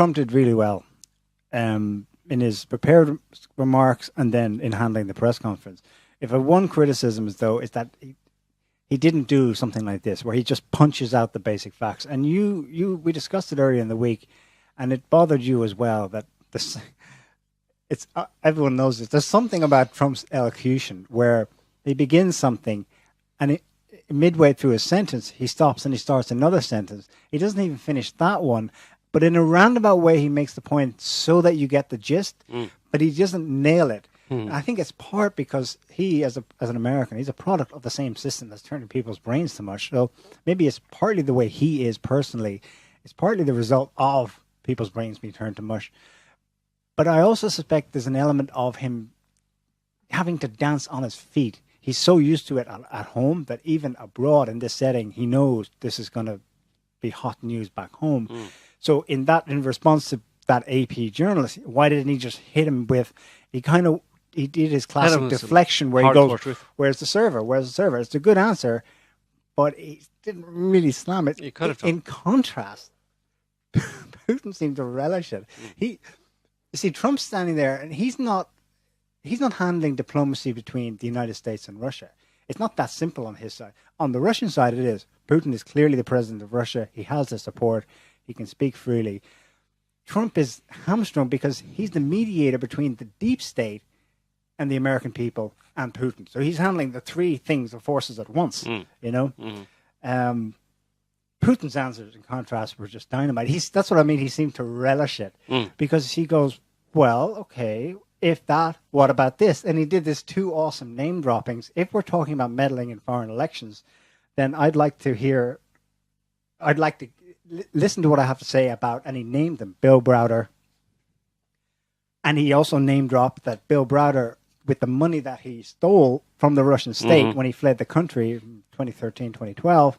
Trump did really well in his prepared remarks and then in handling the press conference. If a one criticism is that he didn't do something like this, where he just punches out the basic facts. And we discussed it earlier in the week, and it bothered you as well that everyone knows this. There's something about Trump's elocution where he begins something, and midway through his sentence, he stops and he starts another sentence. He doesn't even finish that one, but in a roundabout way, he makes the point so that you get the gist, but he doesn't nail it. I think it's part because he, as an American, he's a product of the same system that's turning people's brains so much. So maybe it's partly the way he is personally. It's partly the result of people's brains being turned to mush. But I also suspect there's an element of him having to dance on his feet. He's so used to it at home that even abroad in this setting, he knows this is going to be hot news back home. So in response to that AP journalist, why didn't he just hit him with, he did his classic deflection where he goes, where's the server? Where's the server? It's a good answer, but he didn't really slam it. You could have in contrast, Putin seemed to relish it. You see, Trump's standing there and he's not handling diplomacy between the United States and Russia. It's not that simple on his side. On the Russian side, it is. Putin is clearly the president of Russia. He has their support. He can speak freely. Trump is hamstrung because he's the mediator between the deep state and the American people and Putin. So he's handling the three things or forces at once, you know. Putin's answers, in contrast, were just dynamite. That's what I mean. He seemed to relish it because he goes, well, okay, if that, what about this? And he did this two awesome name droppings. If we're talking about meddling in foreign elections, then I'd like to listen to what I have to say about, and he named them, Bill Browder. And he also name dropped that Bill Browder, with the money that he stole from the Russian state when he fled the country in 2013, 2012,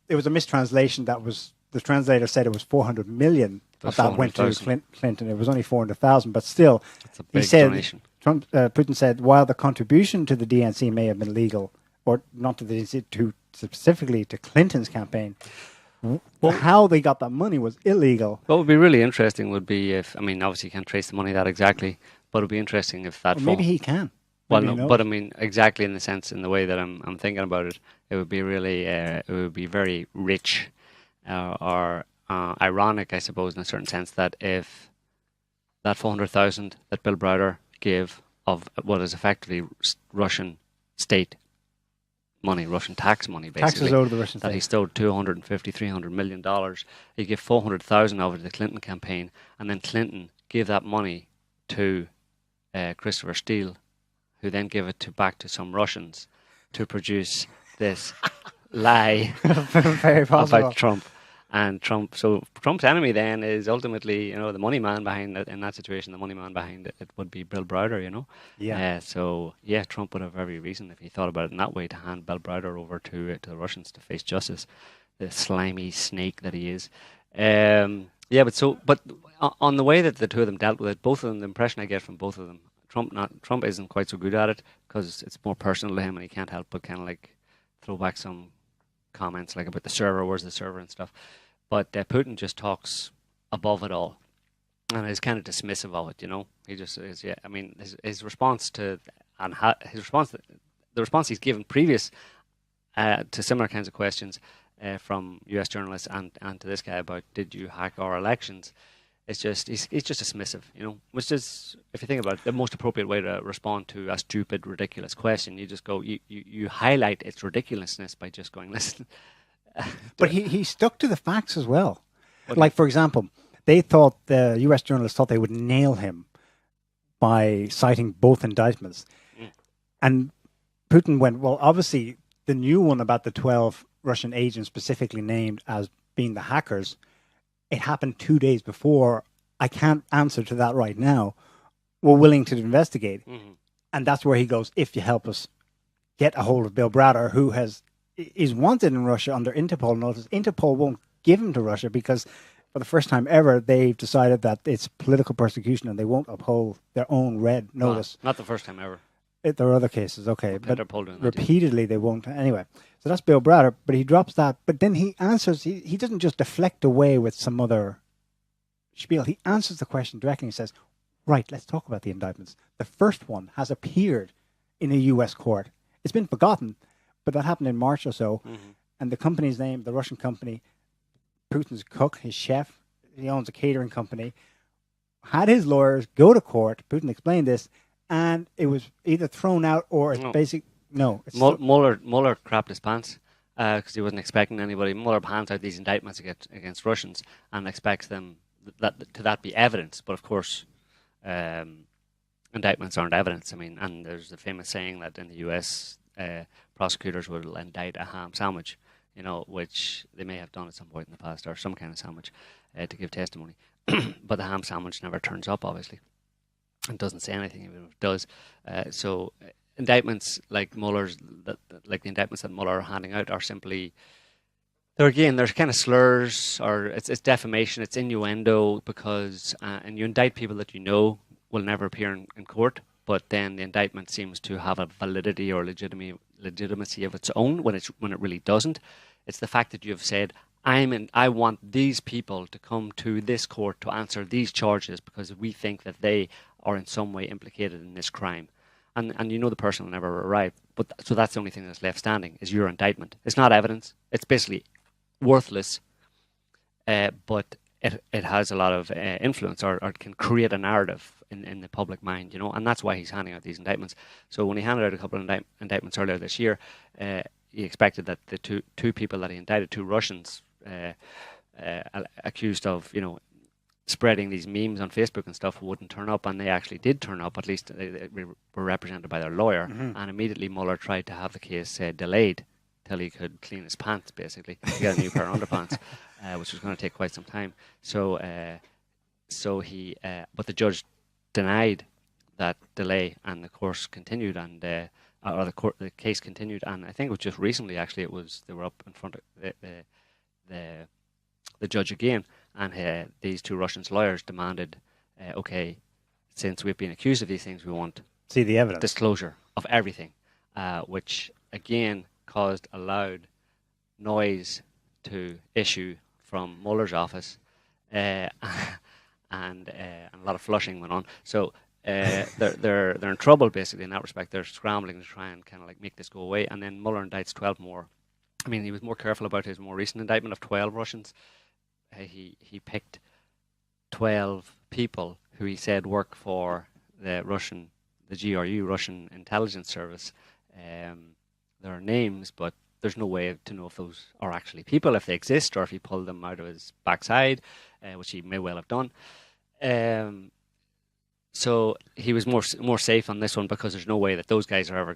there was a mistranslation the translator said it was 400 million of that went to Clinton. It was only 400,000, but still, it's a big donation. Putin said, while the contribution to the DNC may have been legal, or not to the DNC, specifically to Clinton's campaign, how they got that money was illegal. What would be really interesting would be if, obviously you can't trace the money that exactly, but it would be interesting if that... maybe he can. Well, no, but exactly in the way that I'm thinking about it, it would be really, it would be very rich or ironic, I suppose, in a certain sense, that if that 400,000 that Bill Browder gave of what is effectively Russian state money, Russian tax money, basically, taxes owed to the Russian state, that he stole $250, $300 million, he gave 400,000 over to the Clinton campaign, and then Clinton gave that money to Christopher Steele, who then gave it back to some Russians to produce this lie about Trump. And Trump's enemy then is ultimately, the money man behind it. In that situation, the money man behind it would be Bill Browder, Yeah. Trump would have every reason, if he thought about it in that way, to hand Bill Browder over to the Russians to face justice, the slimy snake that he is. But on the way that the two of them dealt with it, both of them, the impression I get from both of them, Trump isn't quite so good at it because it's more personal to him, and he can't help but kind of like throw back some comments like about the server, where's the server and stuff. But Putin just talks above it all, and is kind of dismissive of it. He just is. Yeah, his response to the response he's given previous to similar kinds of questions from U.S. journalists and to this guy about did you hack our elections. It's just he's just dismissive, which is, if you think about it, the most appropriate way to respond to a stupid, ridiculous question. You just go, you highlight its ridiculousness by just going, listen. But he stuck to the facts as well. Like, for example, the U.S. journalists thought they would nail him by citing both indictments. And Putin went, well, obviously, the new one about the 12 Russian agents specifically named as being the hackers, it happened 2 days before. I can't answer to that right now. We're willing to investigate. And that's where he goes, if you help us get a hold of Bill Browder, who is wanted in Russia under Interpol notice. Interpol won't give him to Russia because for the first time ever, they've decided that it's political persecution and they won't uphold their own red notice. Not the first time ever. There are other cases, okay. But Interpol repeatedly they won't. Anyway, so that's Bill Browder, but he drops that. But then he answers, he doesn't just deflect away with some other spiel. He answers the question directly and says, right, let's talk about the indictments. The first one has appeared in a U.S. court. It's been forgotten, but that happened in March or so. Mm-hmm. And the company's name, the Russian company, Putin's cook, his chef, he owns a catering company, had his lawyers go to court. Putin explained this, and it was either thrown out or it's basic. No. It's Mueller crapped his pants because he wasn't expecting anybody. Mueller hands out these indictments against Russians and expects them that be evidence. But of course, indictments aren't evidence. I mean, and there's a famous saying that in the US, prosecutors will indict a ham sandwich, which they may have done at some point in the past, or some kind of sandwich to give testimony. But the ham sandwich never turns up, obviously, and doesn't say anything even if it does. So indictments like Mueller's, like the indictments that Mueller are handing out, are simply, there's kind of slurs, or it's defamation, it's innuendo, because and you indict people that will never appear in court, but then the indictment seems to have a validity or legitimacy of its own when it really doesn't. It's the fact that you've said, I want these people to come to this court to answer these charges because we think that they are in some way implicated in this crime. And the person will never arrive. So that's the only thing that's left standing, is your indictment. It's not evidence. It's basically worthless, but it has a lot of influence, or can create a narrative in the public mind, and that's why he's handing out these indictments. So when he handed out a couple of indictments earlier this year, he expected that the two people that he indicted, two Russians, accused of spreading these memes on Facebook and stuff, wouldn't turn up, and they actually did turn up. At least they were represented by their lawyer. Mm-hmm. And immediately Mueller tried to have the case delayed till he could clean his pants, basically, to get a new pair of underpants, which was going to take quite some time. So he, but the judge denied that delay, and the course continued, and the case continued, and I think it was just recently, actually, they were up in front of the judge again, and these two Russians' lawyers demanded, okay, since we've been accused of these things, we want see the evidence, disclosure of everything, which again caused a loud noise to issue from Mueller's office, and a lot of flushing went on. So they're in trouble, basically, in that respect. They're scrambling to try and kind of like make this go away, and then Mueller indicts 12 more. I mean, he was more careful about his more recent indictment of 12 Russians. He picked 12 people who he said work for the GRU, Russian Intelligence Service. There are names, but there's no way to know if those are actually people, if they exist, or if he pulled them out of his backside, which he may well have done. So he was more safe on this one, because there's no way that those guys are ever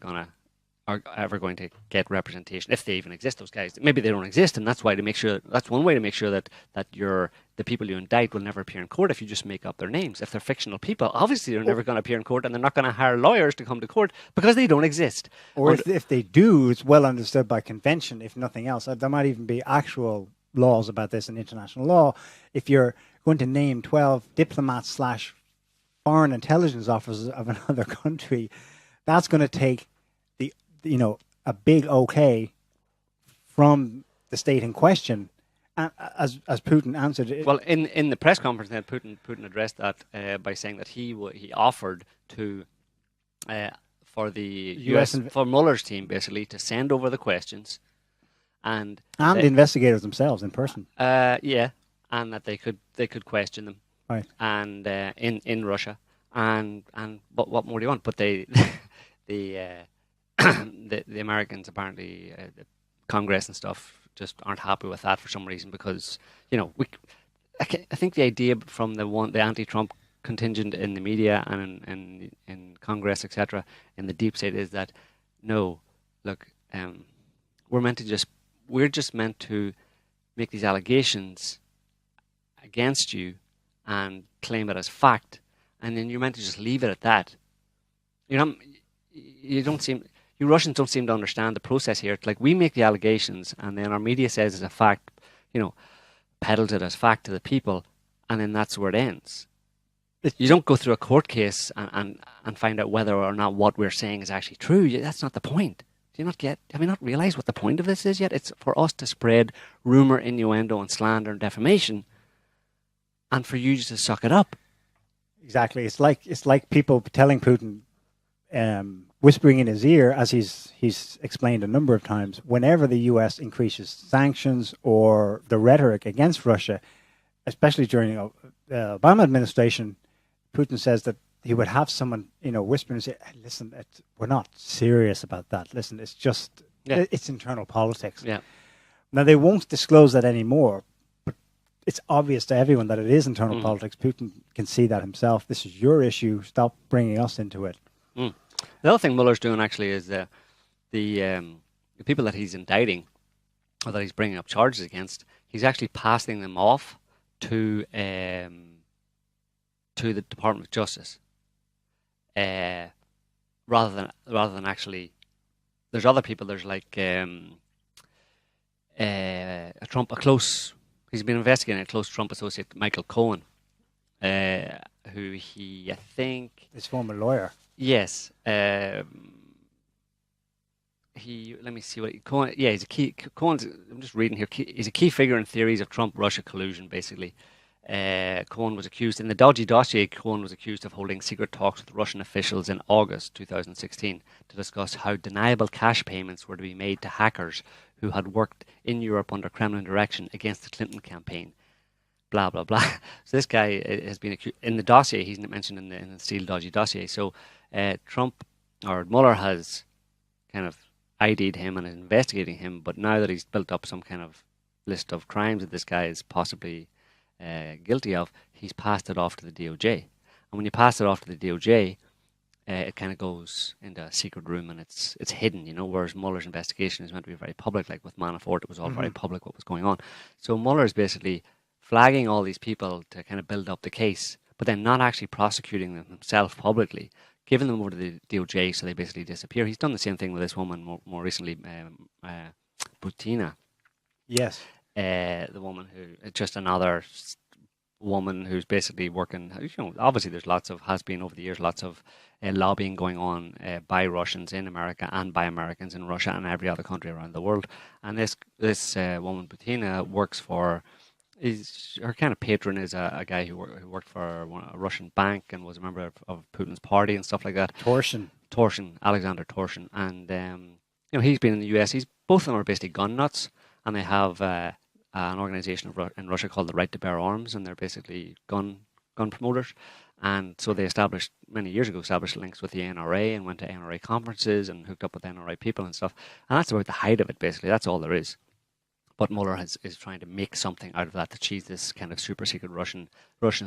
going to get representation, if they even exist. Those guys, maybe they don't exist, and that's one way to make sure that the people you indict will never appear in court if you just make up their names. If they're fictional people, obviously they're never going to appear in court, and they're not going to hire lawyers to come to court because they don't exist. Or if they do, it's well understood by convention, if nothing else. There might even be actual laws about this in international law. If you're going to name 12 diplomats / foreign intelligence officers of another country, that's going to take a big okay from the state in question, as Putin answered it. Well, in the press conference, Putin addressed that by saying that he offered to for the US for Mueller's team, basically, to send over the questions and the investigators themselves in person. Yeah, and that they could question them, right? And in Russia, and but what more do you want? But the Americans, apparently, the Congress and stuff, just aren't happy with that for some reason, because I think the idea from the anti-Trump contingent in the media and in Congress, etc., in the deep state, is that no, look, we're just meant to make these allegations against you and claim it as fact, and then you're meant to just leave it at that. You Russians don't seem to understand the process here. It's like, we make the allegations, and then our media says it's a fact, peddles it as fact to the people, and then that's where it ends. You don't go through a court case and find out whether or not what we're saying is actually true. That's not the point. Do you not get? Have you not realised what the point of this is yet? It's for us to spread rumour, innuendo, and slander and defamation, and for you just to suck it up. Exactly. It's like people telling Putin, whispering in his ear, as he's explained a number of times, whenever the US increases sanctions or the rhetoric against Russia, especially during the Obama administration, Putin says that he would have someone, whisper and say, hey, listen, we're not serious about that. Listen, it's just, it's internal politics. Yeah. Now, they won't disclose that anymore, but it's obvious to everyone that it is internal politics. Putin can see that himself. This is your issue. Stop bringing us into it. The other thing Mueller's doing actually is the people that he's indicting or that he's bringing up charges against, he's actually passing them off to the Department of Justice, rather than actually. There's other people. There's like he's been investigating a close Trump associate, Michael Cohen, who I think his former lawyer. Yes. Let me see what Cohen. Yeah, he's a key. Cohen's. I'm just reading here. He's a key figure in theories of Trump-Russia collusion. Basically, Cohen was accused in the dodgy dossier. Cohen was accused of holding secret talks with Russian officials in August 2016 to discuss how deniable cash payments were to be made to hackers who had worked in Europe under Kremlin direction against the Clinton campaign. Blah blah blah. So this guy has been accused in the dossier. He's mentioned in the Steele dodgy dossier. So Trump or Mueller has kind of ID'd him and is investigating him. But now that he's built up some kind of list of crimes that this guy is possibly guilty of, he's passed it off to the DOJ. And when you pass it off to the DOJ, it kind of goes into a secret room and it's hidden, whereas Mueller's investigation is meant to be very public. Like with Manafort, it was all very public what was going on. So Mueller is basically flagging all these people to kind of build up the case, but then not actually prosecuting them himself publicly, giving them over to the DOJ so they basically disappear. He's done the same thing with this woman more recently, Butina. Yes. The woman who, just another woman who's basically working, obviously has been over the years, lots of lobbying going on by Russians in America and by Americans in Russia and every other country around the world. And this woman, Butina, works for, her kind of patron is a guy who worked for a Russian bank and was a member of Putin's party and stuff like that. Torsion, Alexander Torsion. And, he's been in the US. Both of them are basically gun nuts, and they have an organization in Russia called the Right to Bear Arms, and they're basically gun promoters. And so they many years ago established links with the NRA and went to NRA conferences and hooked up with NRA people and stuff. And that's about the height of it, basically. That's all there is. But Mueller is trying to make something out of that she's this kind of super secret Russian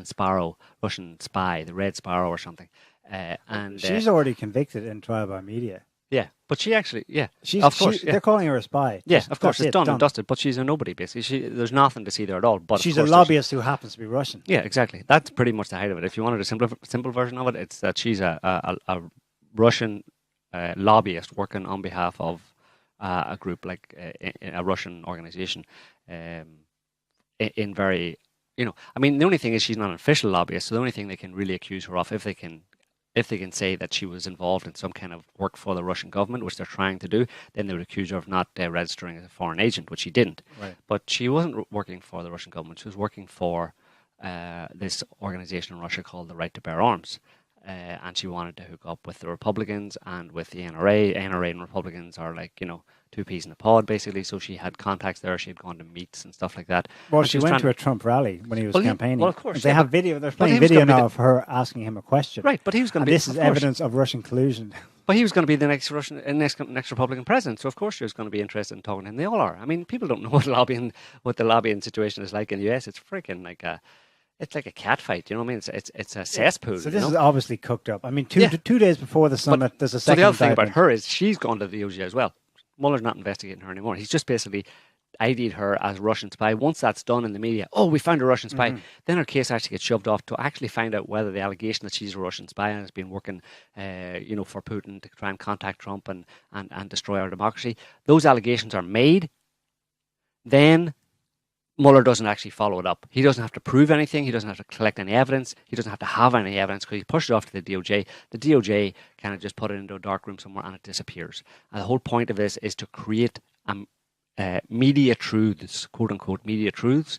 spy, the Red Sparrow or something. And she's already convicted in trial by media. Yeah, but she actually, of course. They're calling her a spy. Yeah, of course, it's done and dusted, but she's a nobody, basically. There's nothing to see there at all. But she's a lobbyist who happens to be Russian. Yeah, exactly. That's pretty much the height of it. If you wanted a simple version of it, it's that she's a Russian lobbyist working on behalf of a group like a Russian organization in very, the only thing is she's not an official lobbyist, so the only thing they can really accuse her of, if they can say that she was involved in some kind of work for the Russian government, which they're trying to do, then they would accuse her of not registering as a foreign agent, which she didn't. Right. But she wasn't working for the Russian government. She was working for this organization in Russia called the Right to Bear Arms. And she wanted to hook up with the Republicans and with the NRA. NRA and Republicans are like, two peas in a pod, basically. So she had contacts there. She had gone to meets and stuff like that. Well, she went to a Trump rally when he was campaigning. Well, of course. They have video. They're playing video now of her asking him a question. Right, but he was going to be... This is evidence of Russian collusion. But he was going to be the next next Republican president. So, of course, she was going to be interested in talking to him. They all are. I mean, people don't know what the lobbying situation is like in the US. It's freaking like it's like a cat fight, you know what I mean? It's a cesspool. So this is obviously cooked up. I mean, two days before the summit, there's a second. So the other thing about her is she's gone to the DOJ as well. Mueller's not investigating her anymore. He's just basically ID'd her as a Russian spy. Once that's done in the media, we found a Russian spy. Then her case actually gets shoved off to actually find out whether the allegation that she's a Russian spy and has been working, for Putin to try and contact Trump and destroy our democracy. Those allegations are made. Then Mueller doesn't actually follow it up. He doesn't have to prove anything. He doesn't have to collect any evidence. He doesn't have to have any evidence because he pushed it off to the DOJ. The DOJ kind of just put it into a dark room somewhere and it disappears. And the whole point of this is to create media truths, quote unquote media truths,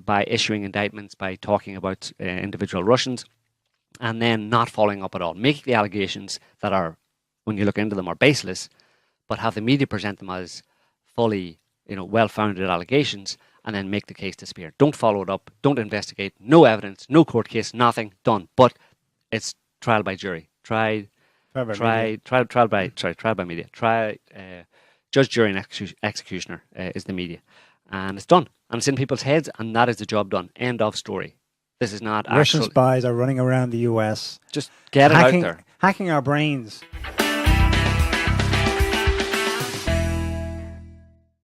by issuing indictments, by talking about individual Russians, and then not following up at all, making the allegations that are, when you look into them, are baseless, but have the media present them as fully, well-founded allegations, and then make the case disappear. Don't follow it up. Don't investigate. No evidence. No court case. Nothing done. But it's trial by jury. Trial by media. Judge, jury, and executioner is the media, and it's done. And it's in people's heads, and that is the job done. End of story. This is not Russian spies are running around the US. Just get it out there. Hacking our brains.